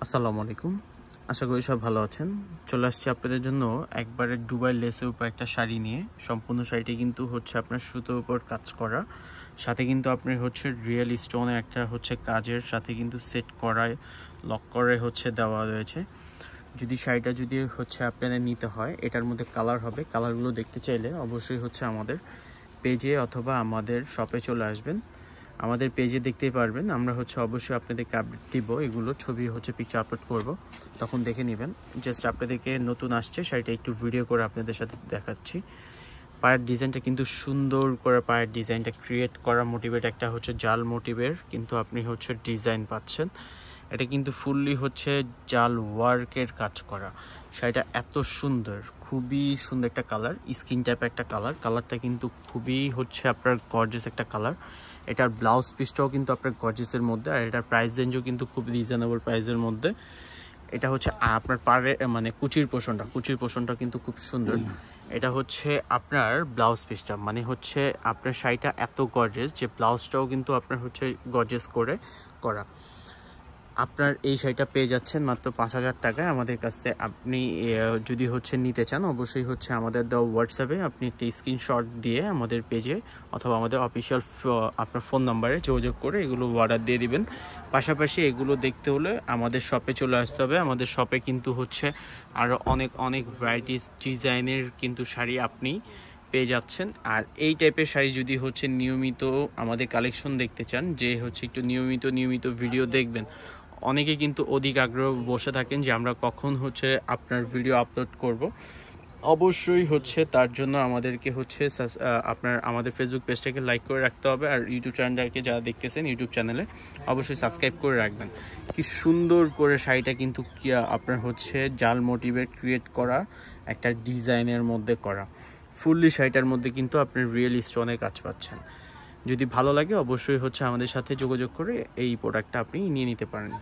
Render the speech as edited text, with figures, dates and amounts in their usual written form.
আসসালামু আলাইকুম। আশা করি সব ভালো আছেন। চলে আসছি আপনাদের জন্য একবারে দুবাই লেসের উপর একটা শাড়ি নিয়ে। সম্পূর্ণ শাড়িটি কিন্তু হচ্ছে আপনার সুতোর উপর কাজ করা, সাথে কিন্তু আপনার হচ্ছে রিয়েল স্টোনে একটা হচ্ছে কাজের সাথে কিন্তু সেট করায় লক করে হচ্ছে দেওয়া রয়েছে। যদি শাড়িটা যদি হচ্ছে আপনাদের নিতে হয়, এটার মধ্যে কালার হবে। কালারগুলো দেখতে চাইলে অবশ্যই হচ্ছে আমাদের পেজে অথবা আমাদের শপে চলে আসবেন। আমাদের পেজে দেখতেই পারবেন, আমরা হচ্ছে অবশ্যই আপনাদেরকে আপডেট দিব, এগুলো ছবি হচ্ছে পিকচার আপলোড করব, তখন দেখে নেবেন। জাস্ট আপনাদেরকে নতুন আসছে শাড়িটা একটু ভিডিও করে আপনাদের সাথে দেখাচ্ছি। পায়ের ডিজাইনটা কিন্তু সুন্দর করে পায়ের ডিজাইনটা ক্রিয়েট করা, মোটিভেট একটা হচ্ছে জাল মোটিভের কিন্তু আপনি হচ্ছে ডিজাইন পাচ্ছেন। এটা কিন্তু ফুললি হচ্ছে জাল ওয়ার্কের কাজ করা। শাড়িটা এত সুন্দর, খুবই সুন্দর একটা কালার, স্কিন টাইপ একটা কালারটা কিন্তু খুবই হচ্ছে আপনার গর্জিয়াস একটা কালার। এটার ব্লাউজ পিসটাও কিন্তু আপনার গর্জিয়াসের মধ্যে, আর এটার প্রাইস রেঞ্জও কিন্তু খুব রিজনেবল প্রাইসের মধ্যে। এটা হচ্ছে আপনার পাড়ে মানে কুচির পোষণটা কিন্তু খুব সুন্দর। এটা হচ্ছে আপনার ব্লাউজ পিসটা, মানে হচ্ছে আপনার শাড়িটা এত গর্জিয়াস যে ব্লাউজটাও কিন্তু আপনার হচ্ছে গর্জিয়াস করে করা। আপনার এই শাড়িটা পেয়ে যাচ্ছেন মাত্র ৫,০০০ টাকায় আমাদের কাছে। আপনি যদি হচ্ছে নিতে চান, অবশ্যই হচ্ছে আমাদের দেওয়া হোয়াটসঅ্যাপে আপনি একটা স্ক্রিনশট দিয়ে আমাদের পেজে অথবা আমাদের অফিসিয়াল আপনার ফোন নাম্বারে যোগাযোগ করে এগুলো অর্ডার দিয়ে দিবেন। পাশাপাশি এগুলো দেখতে হলে আমাদের শপে চলে আসতে হবে। আমাদের শপে কিন্তু হচ্ছে আরও অনেক ভ্যারাইটিস ডিজাইনের কিন্তু শাড়ি আপনি পেয়ে যাচ্ছেন। আর এই টাইপের শাড়ি যদি হচ্ছে নিয়মিত আমাদের কালেকশন দেখতে চান, যে হচ্ছে একটু নিয়মিত ভিডিও দেখবেন, অনেকে কিন্তু অধিক আগ্রহ বসে থাকেন যে আমরা কখন হচ্ছে আপনার ভিডিও আপলোড করব। অবশ্যই হচ্ছে তার জন্য আমাদেরকে হচ্ছে আমাদের ফেসবুক পেজটাকে লাইক করে রাখতে হবে, আর ইউটিউব চ্যানেলটাকে যারা দেখতেছেন ইউটিউব চ্যানেলে অবশ্যই সাবস্ক্রাইব করে রাখবেন। কি সুন্দর করে শাড়িটা কিন্তু আপনার হচ্ছে জাল মোটিভেট ক্রিয়েট করা একটা ডিজাইনের মধ্যে করা। ফুললি শাড়িটার মধ্যে কিন্তু আপনি রিয়েল স্টোনের কাজ পাচ্ছেন। যদি ভালো লাগে অবশ্যই হচ্ছে আমাদের সাথে যোগাযোগ করে এই প্রোডাক্টটা আপনি নিয়ে নিতে পারেন।